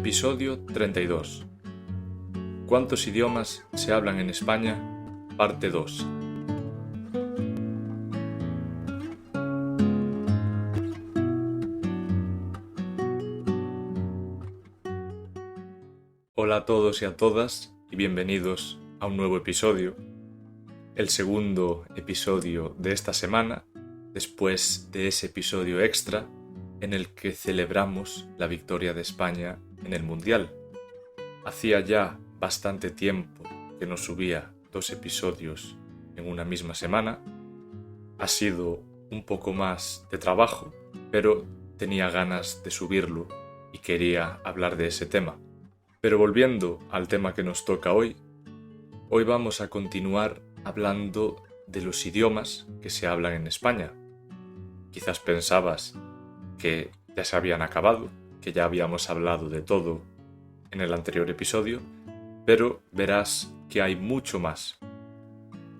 Episodio 32. ¿Cuántos idiomas se hablan en España? Parte 2. Hola a todos y a todas y bienvenidos a un nuevo episodio. El segundo episodio de esta semana, después de ese episodio extra en el que celebramos la victoria de España en el Mundial. Hacía ya bastante tiempo que no subía 2 episodios en una misma semana. Ha sido un poco más de trabajo, pero tenía ganas de subirlo y quería hablar de ese tema. Pero volviendo al tema que nos toca hoy vamos a continuar hablando de los idiomas que se hablan en España. Quizás pensabas que ya se habían acabado, que ya habíamos hablado de todo en el anterior episodio, pero verás que hay mucho más.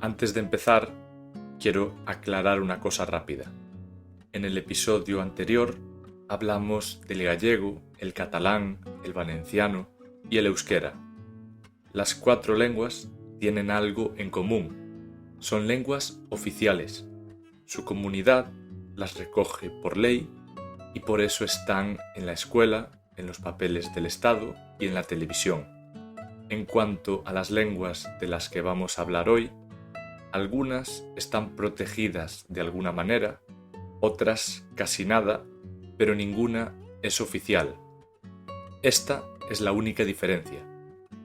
Antes de empezar, quiero aclarar una cosa rápida. En el episodio anterior hablamos del gallego, el catalán, el valenciano y el euskera. Las 4 lenguas tienen algo en común. Son lenguas oficiales. Su comunidad las recoge por ley y por eso están en la escuela, en los papeles del Estado y en la televisión. En cuanto a las lenguas de las que vamos a hablar hoy, algunas están protegidas de alguna manera, otras casi nada, pero ninguna es oficial. Esta es la única diferencia.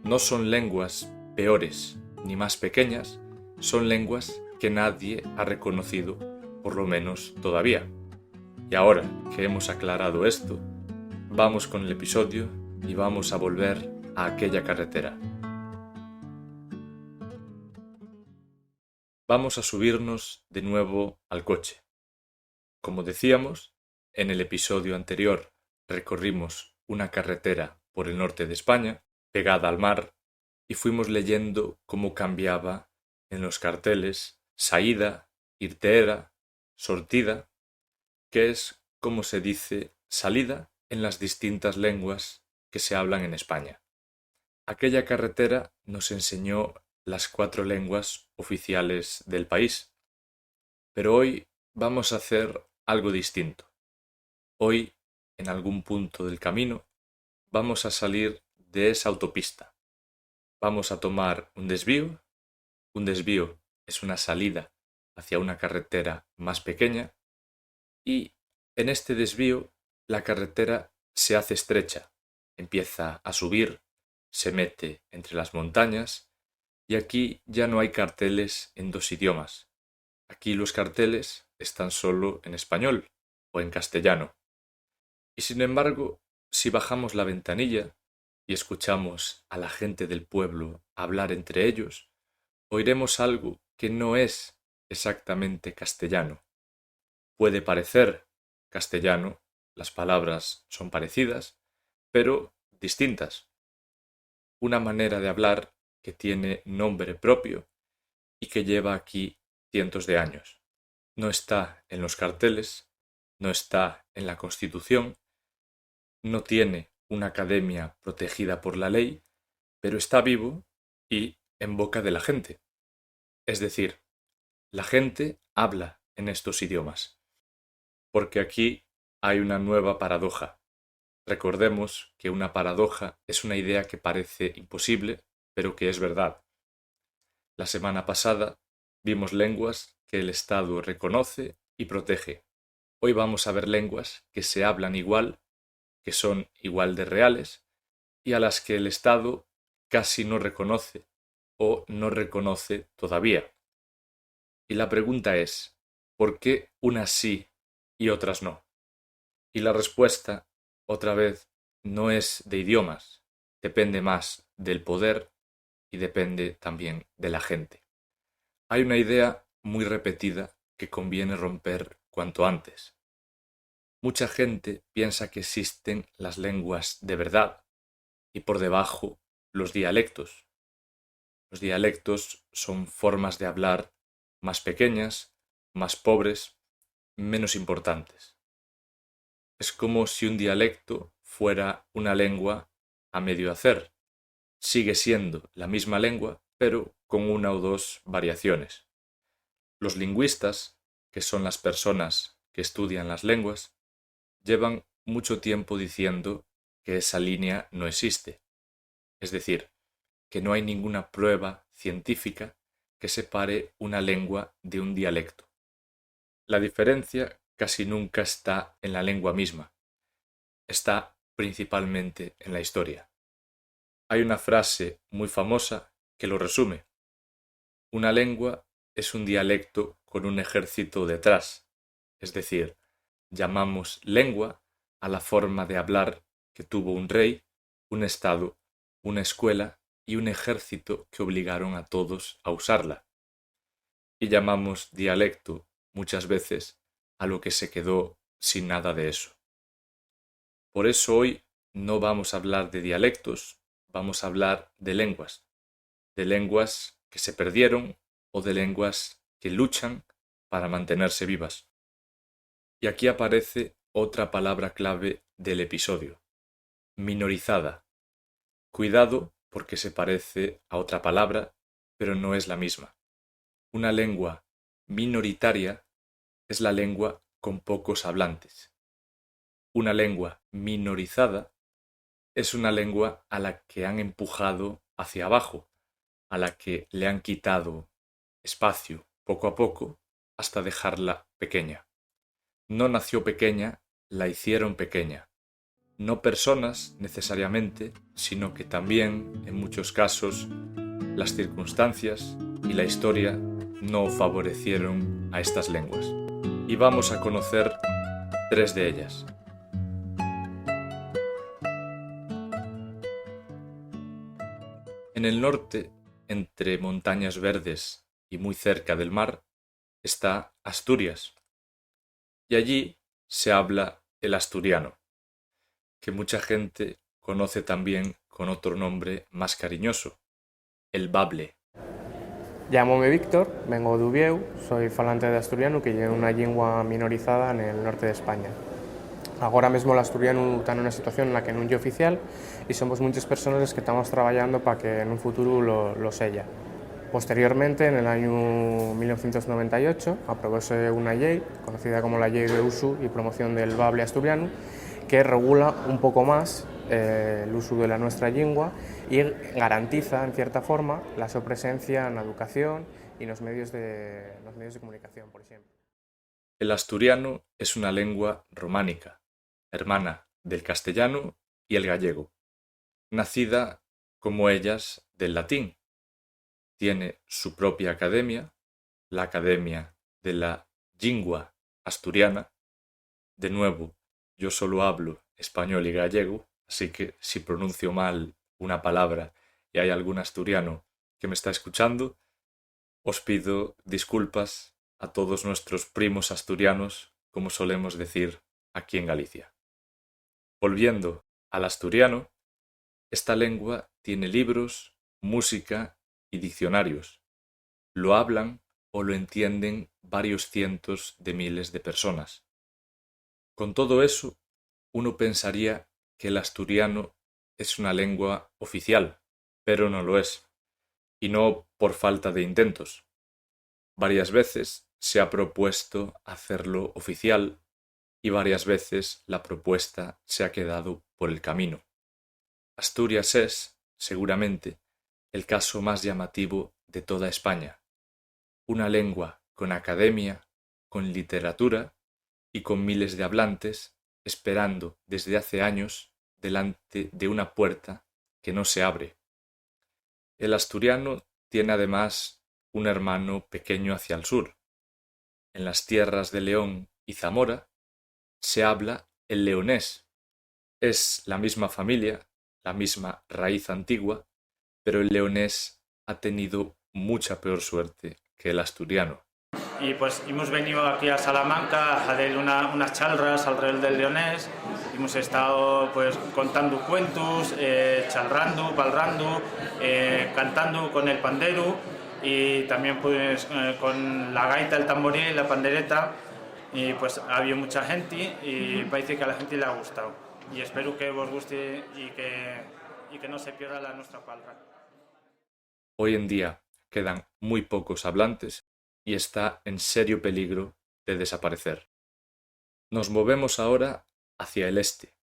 No son lenguas peores ni más pequeñas, son lenguas que nadie ha reconocido, por lo menos todavía. Y ahora que hemos aclarado esto, vamos con el episodio y vamos a volver a aquella carretera. Vamos a subirnos de nuevo al coche. Como decíamos, en el episodio anterior recorrimos una carretera por el norte de España, pegada al mar, y fuimos leyendo cómo cambiaba en los carteles saída, irteera, sortida, que es como se dice salida en las distintas lenguas que se hablan en España. Aquella carretera nos enseñó las 4 lenguas oficiales del país, pero hoy vamos a hacer algo distinto. Hoy, en algún punto del camino, vamos a salir de esa autopista. Vamos a tomar un desvío. Un desvío es una salida hacia una carretera más pequeña y en este desvío la carretera se hace estrecha, empieza a subir, se mete entre las montañas y aquí ya no hay carteles en 2 idiomas. Aquí los carteles están solo en español o en castellano. Y sin embargo, si bajamos la ventanilla y escuchamos a la gente del pueblo hablar entre ellos, oiremos algo que no es exactamente castellano. Puede parecer castellano, las palabras son parecidas, pero distintas. Una manera de hablar que tiene nombre propio y que lleva aquí cientos de años. No está en los carteles, no está en la Constitución, no tiene una academia protegida por la ley, pero está vivo y en boca de la gente. Es decir, la gente habla en estos idiomas. Porque aquí hay una nueva paradoja. Recordemos que una paradoja es una idea que parece imposible, pero que es verdad. La semana pasada vimos lenguas que el Estado reconoce y protege. Hoy vamos a ver lenguas que se hablan igual, que son igual de reales, y a las que el Estado casi no reconoce o no reconoce todavía. Y la pregunta es, ¿por qué unas sí y otras no? Y la respuesta, otra vez, no es de idiomas, depende más del poder y depende también de la gente. Hay una idea muy repetida que conviene romper cuanto antes. Mucha gente piensa que existen las lenguas de verdad y por debajo los dialectos. Los dialectos son formas de hablar más pequeñas, más pobres, menos importantes. Es como si un dialecto fuera una lengua a medio hacer. Sigue siendo la misma lengua, pero con una o dos variaciones. Los lingüistas, que son las personas que estudian las lenguas, llevan mucho tiempo diciendo que esa línea no existe. Es decir, que no hay ninguna prueba científica que separe una lengua de un dialecto. La diferencia casi nunca está en la lengua misma, está principalmente en la historia. Hay una frase muy famosa que lo resume. Una lengua es un dialecto con un ejército detrás, es decir, llamamos lengua a la forma de hablar que tuvo un rey, un estado, una escuela y un ejército que obligaron a todos a usarla. Y llamamos dialecto muchas veces a lo que se quedó sin nada de eso. Por eso hoy no vamos a hablar de dialectos, vamos a hablar de lenguas que se perdieron o de lenguas que luchan para mantenerse vivas. Y aquí aparece otra palabra clave del episodio: minorizada. Cuidado porque se parece a otra palabra, pero no es la misma. Una lengua minoritaria es la lengua con pocos hablantes. Una lengua minorizada es una lengua a la que han empujado hacia abajo, a la que le han quitado espacio poco a poco hasta dejarla pequeña. No nació pequeña, la hicieron pequeña. No personas necesariamente, sino que también, en muchos casos, las circunstancias y la historia no favorecieron a estas lenguas. Y vamos a conocer 3 de ellas. En el norte, entre montañas verdes y muy cerca del mar, está Asturias. Y allí se habla el asturiano, que mucha gente conoce también con otro nombre más cariñoso, el bable. Llámome Víctor, vengo de Ubieu, soy falante de asturiano que lleva una lengua minorizada en el norte de España. Agora mesmo o asturiano está nunha situación na que non é oficial e somos muchas personas que estamos traballando para que en un futuro lo sella. Posteriormente, en el año 1998, aprobóse una ley, conocida como la Ley de Uso y Promoción del Bable Asturiano, que regula un poco más el uso de la nuestra lengua y garantiza, en cierta forma, la su presencia en la educación y en los medios de comunicación, por ejemplo. El asturiano es una lengua románica, hermana del castellano y el gallego, nacida, como ellas, del latín. Tiene su propia academia, la Academia de la Lingua Asturiana. De nuevo, yo solo hablo español y gallego, así que si pronuncio mal una palabra y hay algún asturiano que me está escuchando, os pido disculpas a todos nuestros primos asturianos, como solemos decir aquí en Galicia. Volviendo al asturiano, esta lengua tiene libros, música y diccionarios. Lo hablan o lo entienden varios cientos de miles de personas. Con todo eso, uno pensaría que el asturiano es una lengua oficial, pero no lo es, y no por falta de intentos. Varias veces se ha propuesto hacerlo oficial y varias veces la propuesta se ha quedado por el camino. Asturias es, seguramente, el caso más llamativo de toda España. Una lengua con academia, con literatura y con miles de hablantes esperando desde hace años delante de una puerta que no se abre. El asturiano tiene además un hermano pequeño hacia el sur. En las tierras de León y Zamora se habla el leonés. Es la misma familia, la misma raíz antigua, pero el leonés ha tenido mucha peor suerte que el asturiano. Y pues hemos venido aquí a Salamanca a hacer unas charlas alrededor del leonés. Hemos estado pues contando cuentos, charlando, balrando, cantando con el pandero y también pues con la gaita, el tamboril, la pandereta. Y pues ha habido mucha gente y parece que a la gente le ha gustado. Y espero que os guste y y que no se pierda la nuestra palabra. Hoy en día quedan muy pocos hablantes y está en serio peligro de desaparecer. Nos movemos ahora hacia el este,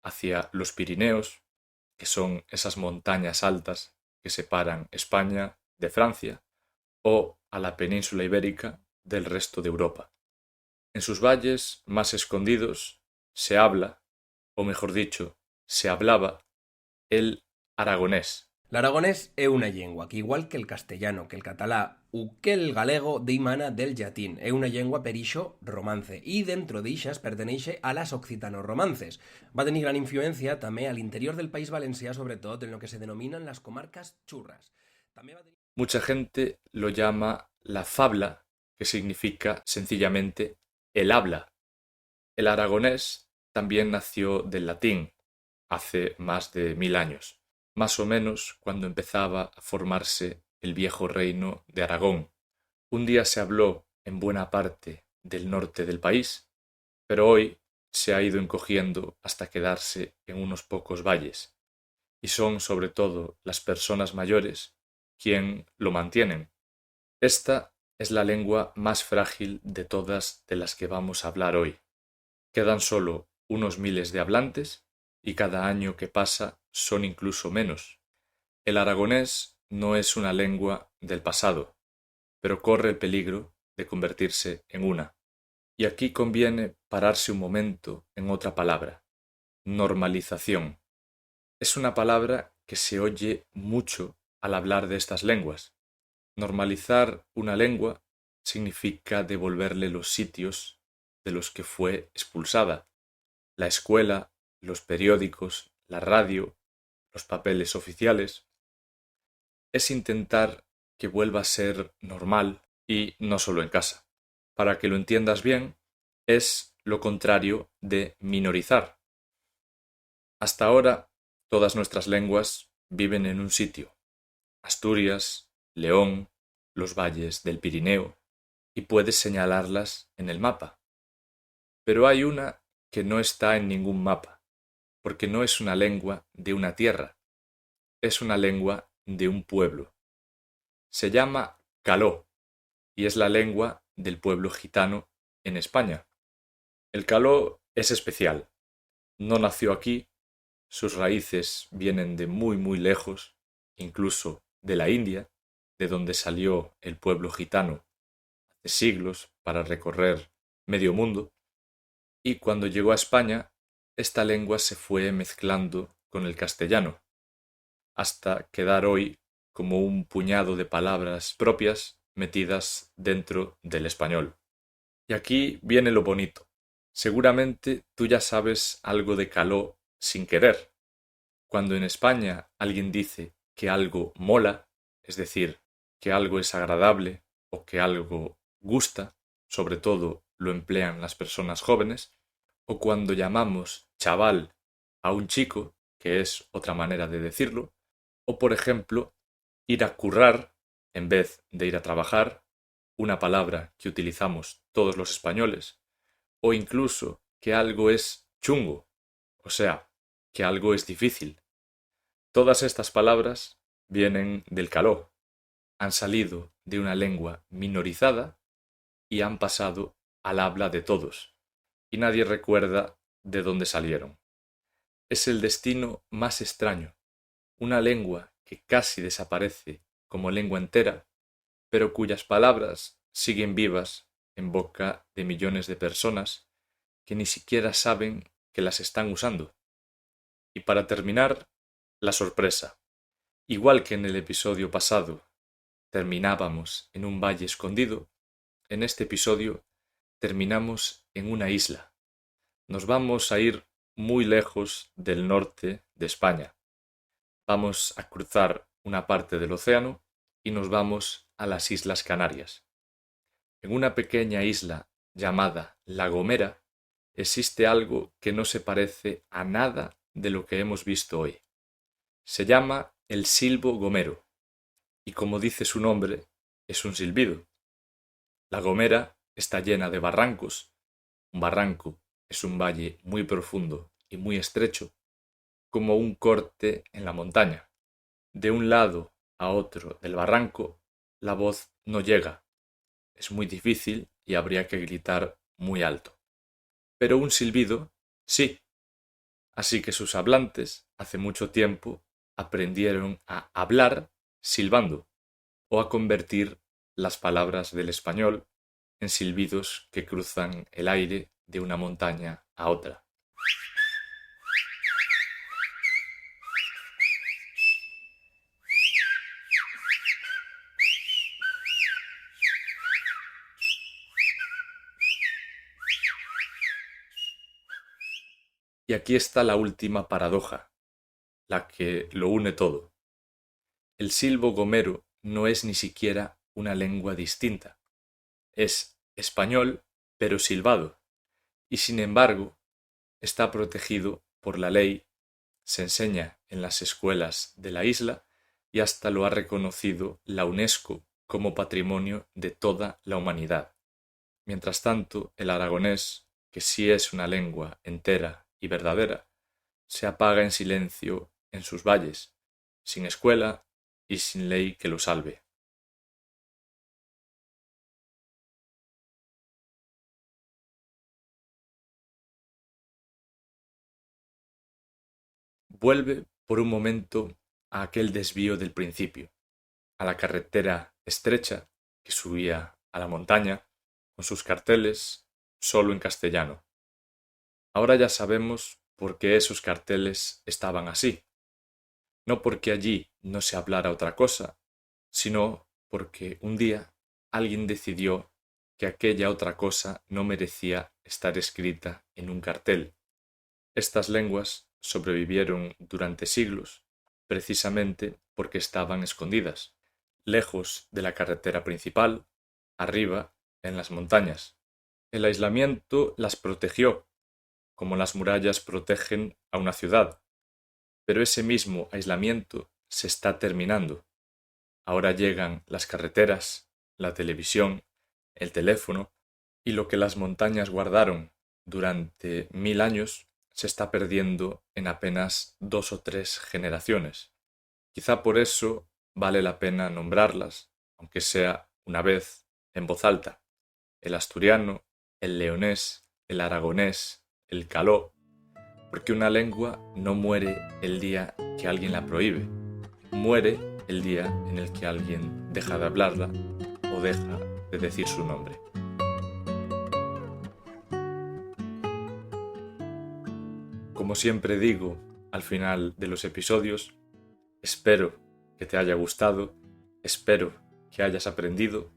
hacia los Pirineos, que son esas montañas altas que separan España de Francia, o a la península ibérica del resto de Europa. En sus valles más escondidos se habla, o mejor dicho, se hablaba, el aragonés. L'aragonès é una llengua que, igual que el castellano, que el català o que el galego, dimana del llatín. É una llengua per ixo romance, y dentro d'ixas perteneixe a las occitano-romances. Va tenir gran influencia també a l'interior del País Valencià, sobretot en lo que se denominan las comarcas churras. També va tenir... Mucha gente lo llama la fabla, que significa sencillamente el habla. El aragonés también nació del latín, hace más de 1000 años, más o menos cuando empezaba a formarse el viejo reino de Aragón. Un día se habló en buena parte del norte del país, pero hoy se ha ido encogiendo hasta quedarse en unos pocos valles, y son sobre todo las personas mayores quien lo mantienen. Esta es la lengua más frágil de todas de las que vamos a hablar hoy. Quedan solo unos miles de hablantes y cada año que pasa son incluso menos. El aragonés no es una lengua del pasado, pero corre el peligro de convertirse en una. Y aquí conviene pararse un momento en otra palabra: normalización. Es una palabra que se oye mucho al hablar de estas lenguas. Normalizar una lengua significa devolverle los sitios de los que fue expulsada: la escuela, los periódicos, la radio, los papeles oficiales. Es intentar que vuelva a ser normal, y no solo en casa. Para que lo entiendas bien, es lo contrario de minorizar. Hasta ahora, todas nuestras lenguas viven en un sitio: Asturias, León, los valles del Pirineo, y puedes señalarlas en el mapa. Pero hay una que no está en ningún mapa, porque no es una lengua de una tierra, es una lengua de un pueblo. Se llama caló, y es la lengua del pueblo gitano en España. El caló es especial. No nació aquí, sus raíces vienen de muy lejos, incluso de la India, de donde salió el pueblo gitano hace siglos para recorrer medio mundo, y cuando llegó a España, esta lengua se fue mezclando con el castellano, hasta quedar hoy como un puñado de palabras propias metidas dentro del español. Y aquí viene lo bonito. Seguramente tú ya sabes algo de caló sin querer. Cuando en España alguien dice que algo mola, es decir, que algo es agradable o que algo gusta, sobre todo lo emplean las personas jóvenes, o cuando llamamos chaval a un chico, que es otra manera de decirlo, o por ejemplo, ir a currar en vez de ir a trabajar, una palabra que utilizamos todos los españoles, o incluso que algo es chungo, o sea, que algo es difícil. Todas estas palabras vienen del caló, han salido de una lengua minorizada y han pasado al habla de todos, y nadie recuerda de dónde salieron. Es el destino más extraño, una lengua que casi desaparece como lengua entera, pero cuyas palabras siguen vivas en boca de millones de personas que ni siquiera saben que las están usando. Y para terminar, la sorpresa. Igual que en el episodio pasado terminábamos en un valle escondido, en este episodio terminamos en una isla. Nos vamos a ir muy lejos del norte de España. Vamos a cruzar una parte del océano y nos vamos a las Islas Canarias. En una pequeña isla llamada La Gomera existe algo que no se parece a nada de lo que hemos visto hoy. Se llama el silbo gomero, y como dice su nombre, es un silbido. La Gomera está llena de barrancos. Un barranco es un valle muy profundo y muy estrecho, como un corte en la montaña. De un lado a otro del barranco, la voz no llega. Es muy difícil y habría que gritar muy alto. Pero un silbido, sí. Así que sus hablantes, hace mucho tiempo, aprendieron a hablar silbando o a convertir las palabras del español en silbidos que cruzan el aire de una montaña a otra. Y aquí está la última paradoja, la que lo une todo. El silbo gomero no es ni siquiera una lengua distinta. Es español, pero silbado, y sin embargo está protegido por la ley, se enseña en las escuelas de la isla y hasta lo ha reconocido la UNESCO como patrimonio de toda la humanidad. Mientras tanto, el aragonés, que sí es una lengua entera y verdadera, se apaga en silencio en sus valles, sin escuela y sin ley que lo salve. Vuelve por un momento a aquel desvío del principio, a la carretera estrecha que subía a la montaña, con sus carteles solo en castellano. Ahora ya sabemos por qué esos carteles estaban así. No porque allí no se hablara otra cosa, sino porque un día alguien decidió que aquella otra cosa no merecía estar escrita en un cartel. Estas lenguas sobrevivieron durante siglos, precisamente porque estaban escondidas, lejos de la carretera principal, arriba, en las montañas. El aislamiento las protegió, como las murallas protegen a una ciudad, pero ese mismo aislamiento se está terminando. Ahora llegan las carreteras, la televisión, el teléfono, y lo que las montañas guardaron durante 1000 años se está perdiendo en apenas 2 o 3 generaciones. Quizá por eso vale la pena nombrarlas, aunque sea una vez, en voz alta. El asturiano, el leonés, el aragonés, el caló, porque una lengua no muere el día que alguien la prohíbe, muere el día en el que alguien deja de hablarla o deja de decir su nombre. Como siempre digo al final de los episodios, espero que te haya gustado, espero que hayas aprendido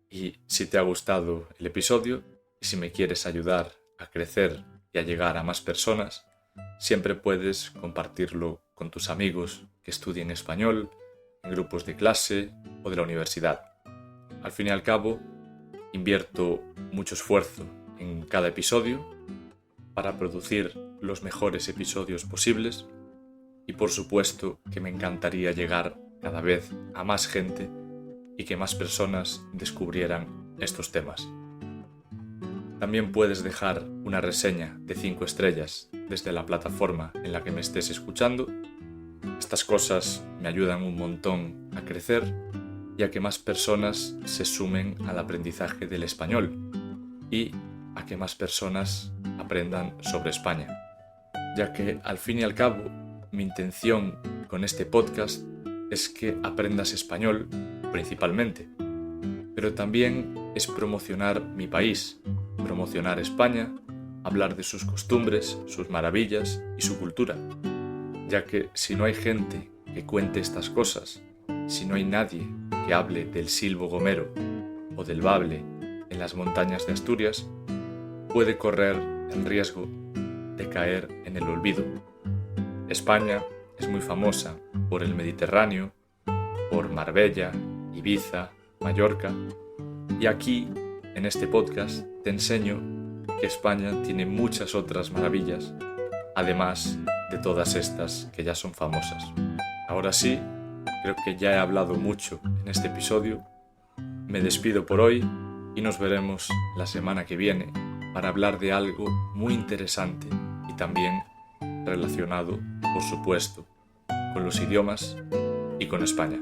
y si te ha gustado el episodio y si me quieres ayudar a crecer y a llegar a más personas, siempre puedes compartirlo con tus amigos que estudien español, en grupos de clase o de la universidad. Al fin y al cabo, invierto mucho esfuerzo en cada episodio para producir los mejores episodios posibles y por supuesto que me encantaría llegar cada vez a más gente y que más personas descubrieran estos temas. También puedes dejar una reseña de 5 estrellas desde la plataforma en la que me estés escuchando. Estas cosas me ayudan un montón a crecer y a que más personas se sumen al aprendizaje del español y a que más personas aprendan sobre España, ya que al fin y al cabo mi intención con este podcast es que aprendas español principalmente, pero también es promocionar mi país, promocionar España, hablar de sus costumbres, sus maravillas y su cultura, ya que si no hay gente que cuente estas cosas, si no hay nadie que hable del silbo gomero o del bable en las montañas de Asturias, puede correr el riesgo de caer en el olvido. España es muy famosa por el Mediterráneo, por Marbella, Ibiza, Mallorca, y aquí, en este podcast, te enseño que España tiene muchas otras maravillas, además de todas estas que ya son famosas. Ahora sí, creo que ya he hablado mucho en este episodio. Me despido por hoy y nos veremos la semana que viene para hablar de algo muy interesante y también relacionado, por supuesto, con los idiomas y con España.